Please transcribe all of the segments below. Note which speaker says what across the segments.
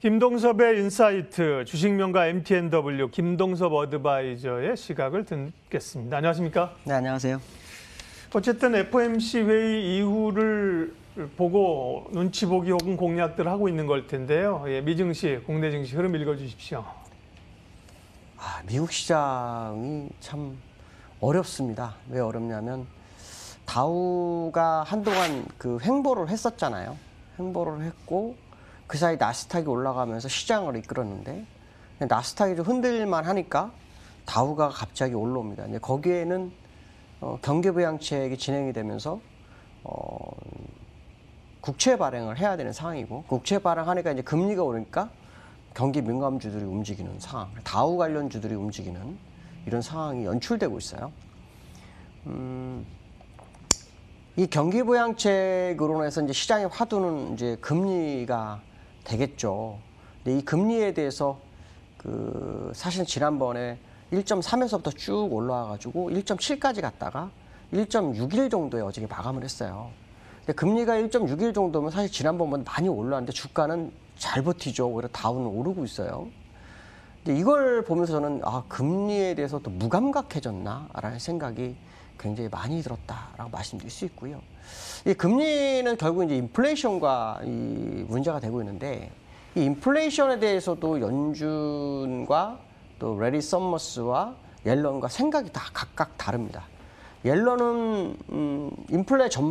Speaker 1: 김동섭의 인사이트, 주식명가 MTNW 김동섭 어드바이저의 시각을 듣겠습니다. 안녕하십니까?
Speaker 2: 네, 안녕하세요.
Speaker 1: 어쨌든 FOMC 회의 이후를 보고 눈치 보기 혹은 공략들을 하고 있는 걸 텐데요. 예, 미증시, 국내 증시 흐름 읽어주십시오.
Speaker 2: 미국 시장이 참 어렵습니다. 왜 어렵냐면 다우가 한동안 그 횡보를 했었잖아요. 횡보를 했고 그 사이 나스닥이 올라가면서 시장을 이끌었는데 나스닥이 좀 흔들릴만 하니까 다우가 갑자기 올라옵니다. 이제 거기에는 경기부양책이 진행이 되면서 국채 발행을 해야 되는 상황이고 국채 발행하니까 이제 금리가 오르니까 경기 민감주들이 움직이는 상황, 다우 관련주들이 움직이는 이런 상황이 연출되고 있어요. 이 경기부양책으로 해서 이제 시장의 화두는 이제 금리가 되겠죠. 근데 이 금리에 대해서 사실 지난번에 1.3에서부터 쭉 올라와가지고 1.7까지 갔다가 1.61 정도에 어저께 마감을 했어요. 근데 금리가 1.61 정도면 사실 지난번보다 많이 올랐는데 주가는 잘 버티죠. 오히려 다우는 오르고 있어요. 근데 이걸 보면서 저는 금리에 대해서 또 무감각해졌나라는 생각이 굉장히 많이 들었다라고 말씀드릴 수 있고요. 이 금리는 결국 이제 인플레이션과 이 문제가 되고 있는데 이 인플레이션에 대해서도 연준과 또 레리 서머스와 옐런과 생각이 다 각각 다릅니다. 옐런은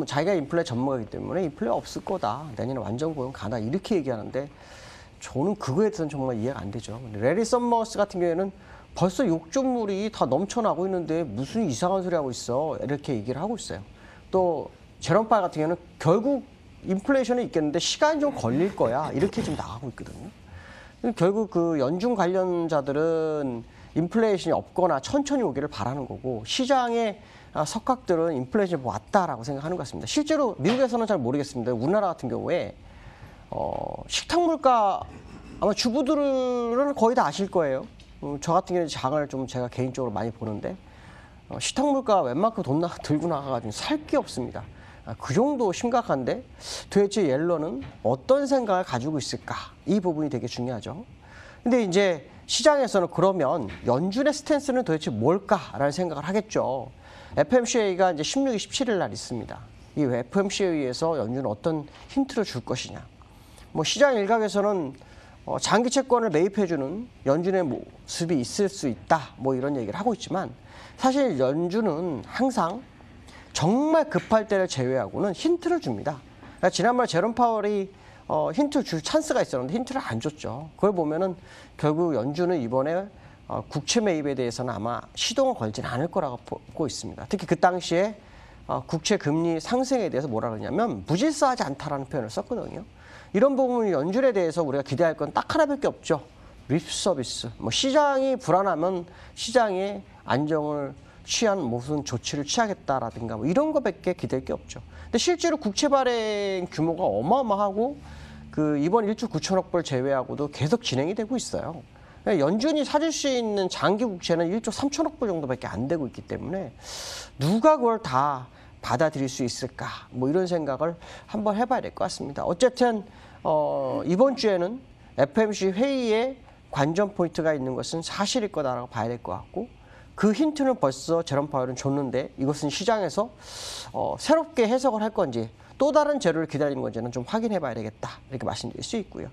Speaker 2: 자기가 인플레 전문가이기 때문에 인플레 없을 거다. 내년에 완전 고용 가다 이렇게 얘기하는데 저는 그거에 대해서는 정말 이해가 안 되죠. 레리 서머스 같은 경우에는 벌써 욕조물이 다 넘쳐나고 있는데 무슨 이상한 소리 하고 있어 이렇게 얘기를 하고 있어요. 또 제롬 파웰 같은 경우는 결국 인플레이션이 있겠는데 시간이 좀 걸릴 거야 이렇게 좀 나가고 있거든요. 결국 그 연준 관련자들은 인플레이션이 없거나 천천히 오기를 바라는 거고 시장의 석학들은 인플레이션이 왔다라고 생각하는 것 같습니다. 실제로 미국에서는 잘 모르겠습니다. 우리나라 같은 경우에 식탁 물가 아마 주부들은 거의 다 아실 거예요. 저 같은 경우는 장을 좀 제가 개인적으로 많이 보는데 식탁 물가 웬만큼 돈 들고 나가가지고 살 게 없습니다. 그 정도 심각한데 도대체 옐런은 어떤 생각을 가지고 있을까? 이 부분이 되게 중요하죠. 근데 이제 시장에서는 그러면 연준의 스탠스는 도대체 뭘까라는 생각을 하겠죠. FOMC가 이제 16일, 17일 날 있습니다. 이 FOMC에서 연준은 어떤 힌트를 줄 것이냐. 뭐 시장 일각에서는 장기 채권을 매입해주는 연준의 모습이 있을 수 있다. 뭐 이런 얘기를 하고 있지만 사실 연준은 항상 정말 급할 때를 제외하고는 힌트를 줍니다. 그러니까 지난번에 제롬 파월이 힌트를 줄 찬스가 있었는데 힌트를 안 줬죠. 그걸 보면은 결국 연준은 이번에 국채 매입에 대해서는 아마 시동을 걸지는 않을 거라고 보고 있습니다. 특히 그 당시에 국채 금리 상승에 대해서 뭐라 그러냐면 무질서하지 않다라는 표현을 썼거든요. 이런 부분 연준에 대해서 우리가 기대할 건 딱 하나밖에 없죠. 립 서비스. 뭐 시장이 불안하면 시장의 안정을 취한 무슨 조치를 취하겠다라든가 뭐 이런 거밖에 기댈 게 없죠. 근데 실제로 국채 발행 규모가 어마어마하고 그 이번 1조 9천억 불 제외하고도 계속 진행이 되고 있어요. 연준이 사줄 수 있는 장기 국채는 1조 3천억 불 정도밖에 안 되고 있기 때문에 누가 그걸 다 받아들일 수 있을까? 뭐 이런 생각을 한번 해봐야 될 것 같습니다. 어쨌든 이번 주에는 FOMC 회의에 관전 포인트가 있는 것은 사실일 거다라고 봐야 될 것 같고 그 힌트는 벌써 제롬 파웰은 줬는데 이것은 시장에서 새롭게 해석을 할 건지 또 다른 재료를 기다리는 건지는 좀 확인해 봐야 되겠다 이렇게 말씀드릴 수 있고요.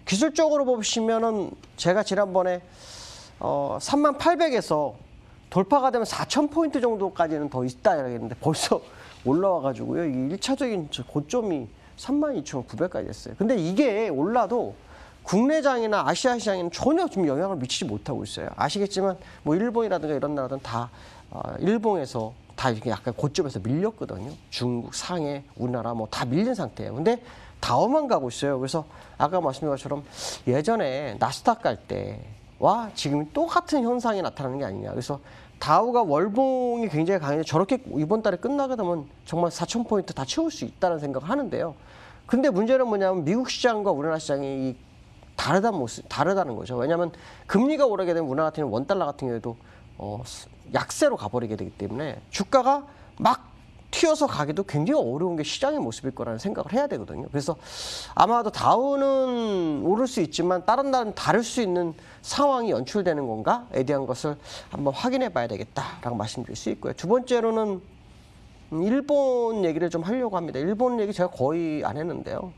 Speaker 2: 기술적으로 보시면은 제가 지난번에 3800에서 돌파가 되면 4000포인트 정도까지는 더 있다 이랬는데 벌써 올라와가지고요. 이 1차적인 고점이 32,900까지 됐어요. 근데 이게 올라도 국내장이나 아시아 시장에는 전혀 좀 영향을 미치지 못하고 있어요. 아시겠지만 뭐 일본이라든가 이런 나라들은 다 일본에서 다 이렇게 약간 고점에서 밀렸거든요. 중국, 상해, 우리나라 뭐 다 밀린 상태예요. 근데 다우만 가고 있어요. 그래서 아까 말씀드린 것처럼 예전에 나스닥 갈 때와 지금 똑같은 현상이 나타나는 게 아니냐. 그래서 다우가 월봉이 굉장히 강해서 저렇게 이번 달에 끝나게 되면 정말 4,000포인트 다 채울 수 있다는 생각을 하는데요. 근데 문제는 뭐냐면 미국 시장과 우리나라 시장이 다르다는 거죠. 왜냐하면 금리가 오르게 되면 우리나라 같은 경우 원달러 같은 경우에도 약세로 가버리게 되기 때문에 주가가 막 튀어서 가기도 굉장히 어려운 게 시장의 모습일 거라는 생각을 해야 되거든요. 그래서 아마도 다우는 오를 수 있지만 다른 날은 다를 수 있는 상황이 연출되는 건가에 대한 것을 한번 확인해 봐야 되겠다라고 말씀드릴 수 있고요. 두 번째로는 일본 얘기를 좀 하려고 합니다. 일본 얘기 제가 거의 안 했는데요.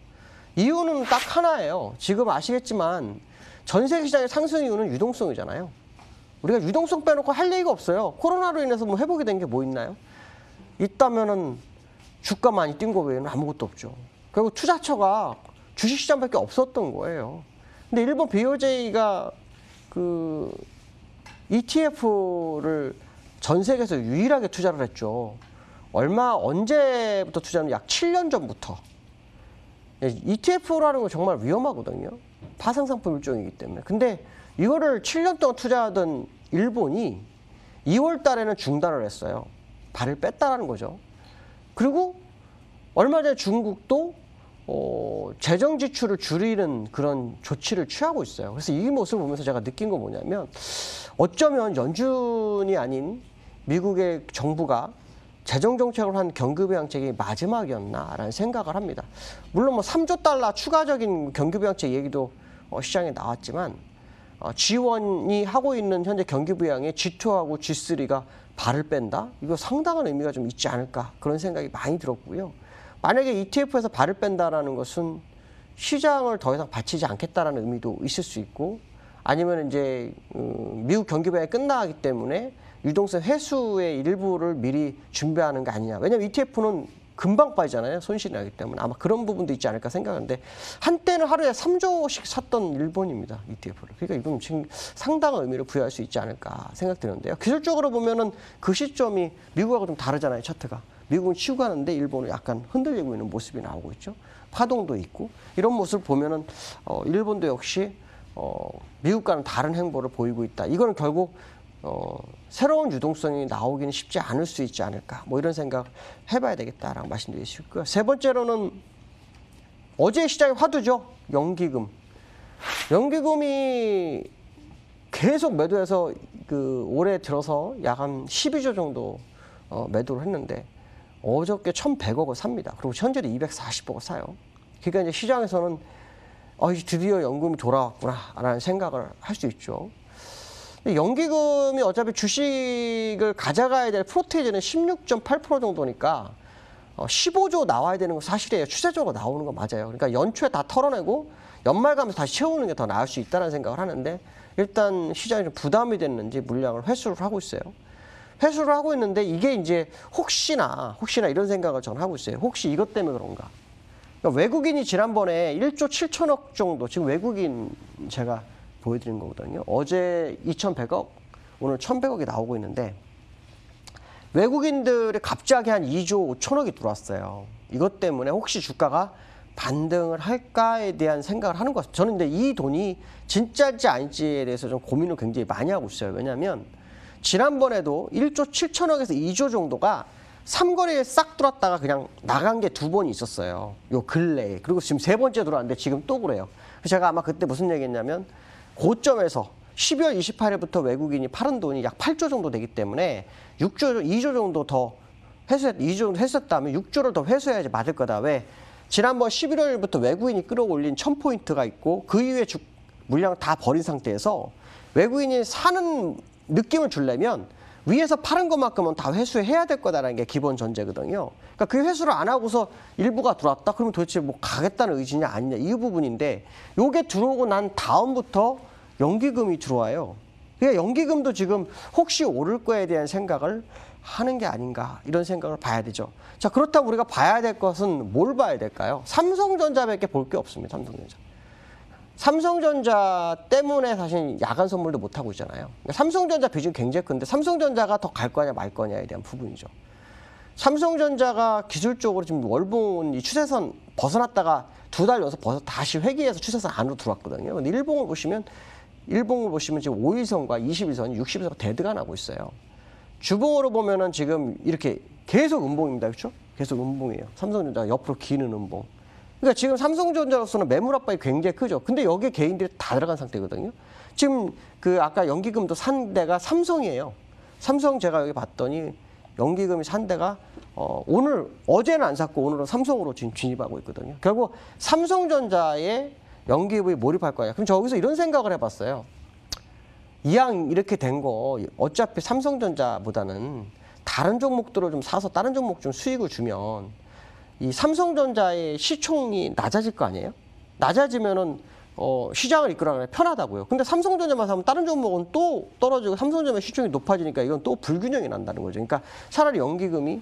Speaker 2: 이유는 딱 하나예요. 지금 아시겠지만 전 세계 시장의 상승 이유는 유동성이잖아요. 우리가 유동성 빼놓고 할 얘기가 없어요. 코로나로 인해서 뭐 회복이 된 게 뭐 있나요? 있다면은 주가 많이 뛴 거 외에는 아무것도 없죠. 결국 투자처가 주식시장밖에 없었던 거예요. 근데 일본 BOJ가 그 ETF를 전 세계에서 유일하게 투자를 했죠. 언제부터 투자는 약 7년 전부터. ETF라는 건 정말 위험하거든요. 파생상품 일종이기 때문에. 근데 이거를 7년 동안 투자하던 일본이 2월 달에는 중단을 했어요. 발을 뺐다라는 거죠. 그리고 얼마 전에 중국도 재정 지출을 줄이는 그런 조치를 취하고 있어요. 그래서 이 모습을 보면서 제가 느낀 건 뭐냐면 어쩌면 연준이 아닌 미국의 정부가 재정 정책을 한 경기부양책이 마지막이었나라는 생각을 합니다. 물론 뭐 3조 달러 추가적인 경기부양책 얘기도 시장에 나왔지만 G1이 하고 있는 현재 경기부양에 G2하고 G3가 발을 뺀다? 이거 상당한 의미가 좀 있지 않을까 그런 생각이 많이 들었고요. 만약에 ETF에서 발을 뺀다라는 것은 시장을 더 이상 받치지 않겠다라는 의미도 있을 수 있고 아니면 이제 미국 경기부양이 끝나기 때문에 유동성 회수의 일부를 미리 준비하는 게 아니냐. 왜냐하면 ETF는 금방 빠지잖아요. 손실이 나기 때문에. 아마 그런 부분도 있지 않을까 생각하는데 한때는 하루에 3조씩 샀던 일본입니다. ETF를. 그러니까 이건 지금 상당한 의미를 부여할 수 있지 않을까 생각되는데요. 기술적으로 보면은 그 시점이 미국하고 좀 다르잖아요. 차트가. 미국은 치고 가는데 일본은 약간 흔들리고 있는 모습이 나오고 있죠. 파동도 있고 이런 모습을 보면은 일본도 역시 미국과는 다른 행보를 보이고 있다. 이거는 결국 새로운 유동성이 나오기는 쉽지 않을 수 있지 않을까. 뭐 이런 생각 해봐야 되겠다라고 말씀드릴 수 있고요. 세 번째로는 어제 시장의 화두죠. 연기금. 연기금이 계속 매도해서 올해 들어서 약 한 12조 정도 매도를 했는데 어저께 1,100억을 삽니다. 그리고 현재도 240억을 사요. 그러니까 이제 시장에서는 드디어 연금이 돌아왔구나라는 생각을 할 수 있죠. 연기금이 어차피 주식을 가져가야 될 프로테이지는 16.8% 정도니까 15조 나와야 되는 건 사실이에요. 추세적으로 나오는 건 맞아요. 그러니까 연초에 다 털어내고 연말 가면서 다시 채우는 게 더 나을 수 있다는 생각을 하는데 일단 시장이 좀 부담이 됐는지 물량을 회수를 하고 있어요. 회수를 하고 있는데 이게 이제 혹시나 이런 생각을 저는 하고 있어요. 혹시 이것 때문에 그런가? 그러니까 외국인이 지난번에 1조 7천억 정도 지금 외국인 제가 보여드린 거거든요. 어제 2,100억, 오늘 1,100억이 나오고 있는데 외국인들이 갑자기 한 2조 5천억이 들어왔어요. 이것 때문에 혹시 주가가 반등을 할까에 대한 생각을 하는 것 같아요. 저는 근데 이 돈이 진짜인지 아닌지에 대해서 좀 고민을 굉장히 많이 하고 있어요. 왜냐하면 지난번에도 1조 7천억에서 2조 정도가 삼거리에 싹 들어왔다가 그냥 나간 게 2번 있었어요. 요 근래에. 그리고 지금 3번째 들어왔는데 지금 또 그래요. 그래서 제가 아마 그때 무슨 얘기했냐면 고점에서 12월 28일부터 외국인이 팔은 돈이 약 8조 정도 되기 때문에 2조 정도 더 2조 정도 회수했다면 6조를 더 회수해야지 맞을 거다. 왜? 지난번 11월부터 외국인이 끌어올린 1000포인트가 있고 그 이후에 물량을 다 버린 상태에서 외국인이 사는 느낌을 주려면 위에서 파는 것만큼은 다 회수해야 될 거다라는 게 기본 전제거든요. 그러니까 그 회수를 안 하고서 일부가 들어왔다? 그러면 도대체 뭐 가겠다는 의지냐 아니냐 이 부분인데 요게 들어오고 난 다음부터 연기금이 들어와요. 그러니까 연기금도 지금 혹시 오를 거에 대한 생각을 하는 게 아닌가 이런 생각을 봐야 되죠. 자, 그렇다면 우리가 봐야 될 것은 뭘 봐야 될까요? 삼성전자밖에 볼 게 없습니다. 삼성전자 때문에 사실 야간 선물도 못하고 있잖아요. 그러니까 삼성전자 비중이 굉장히 큰데 삼성전자가 더 갈 거냐 말 거냐에 대한 부분이죠. 삼성전자가 기술적으로 지금 월봉 이 추세선 벗어났다가 2달 연속 다시 회귀해서 추세선 안으로 들어왔거든요. 근데 일봉을 보시면 지금 5일선과 21선, 60일선 대드가 나고 있어요. 주봉으로 보면은 지금 이렇게 계속 음봉입니다. 그렇죠? 계속 음봉이에요. 삼성전자 옆으로 기는 음봉. 그러니까 지금 삼성전자로서는 매물 압박이 굉장히 크죠. 근데 여기에 개인들이 다 들어간 상태거든요. 지금 아까 연기금도 산 데가 삼성이에요. 삼성 제가 여기 봤더니 연기금이 산 데가 어제는 안 샀고 오늘은 삼성으로 지금 진입하고 있거든요. 결국 삼성전자에 연기금이 몰입할 거예요. 그럼 저기서 이런 생각을 해봤어요. 이왕 이렇게 된 거 어차피 삼성전자보다는 다른 종목들을 좀 사서 다른 종목 좀 수익을 주면 이 삼성전자의 시총이 낮아질 거 아니에요? 낮아지면은 시장을 이끌어가기 편하다고요. 근데 삼성전자만 사면 다른 종목은 또 떨어지고 삼성전자 시총이 높아지니까 이건 또 불균형이 난다는 거죠. 그러니까 차라리 연기금이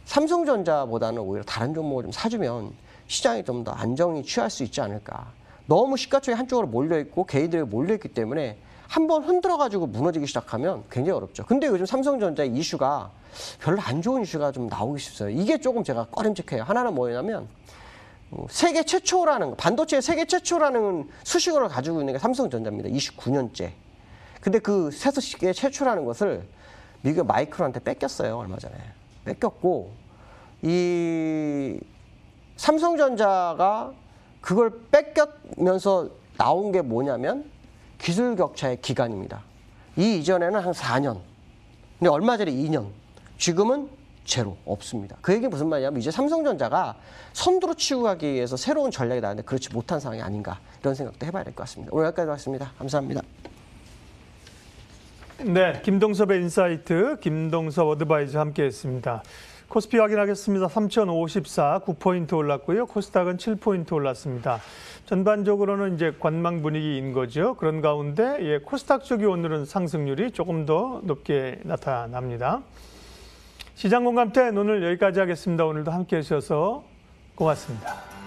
Speaker 2: 삼성전자보다는 오히려 다른 종목을 좀 사주면 시장이 좀 더 안정이 취할 수 있지 않을까. 너무 시가총이 한쪽으로 몰려있고 개인들이 몰려있기 때문에 한번 흔들어가지고 무너지기 시작하면 굉장히 어렵죠. 근데 요즘 삼성전자의 이슈가 별로 안 좋은 이슈가 좀 나오기 쉽어요. 이게 조금 제가 꺼림칙해요. 하나는 뭐냐면 세계 최초라는 반도체 세계 최초라는 수식어를 가지고 있는 게 삼성전자입니다. 29년째. 근데 그 세계 최초라는 것을 미국 마이크론한테 뺏겼어요. 얼마 전에. 뺏겼고 이 삼성전자가 그걸 뺏겼면서 나온 게 뭐냐면 기술 격차의 기간입니다. 이 이전에는 한 4년. 근데 얼마 전에 2년. 지금은 제로. 없습니다. 그 얘기는 무슨 말이냐면 이제 삼성전자가 선두로 치고 가기 위해서 새로운 전략이 나왔는데 그렇지 못한 상황이 아닌가. 이런 생각도 해봐야 될 것 같습니다. 오늘 여기까지 하겠습니다. 감사합니다.
Speaker 1: 네, 김동섭의 인사이트, 김동섭 어드바이저 함께했습니다. 코스피 확인하겠습니다. 3,054, 9포인트 올랐고요. 코스닥은 7포인트 올랐습니다. 전반적으로는 이제 관망 분위기인 거죠. 그런 가운데 코스닥 쪽이 오늘은 상승률이 조금 더 높게 나타납니다. 시장 공감대 오늘 여기까지 하겠습니다. 오늘도 함께해 주셔서 고맙습니다.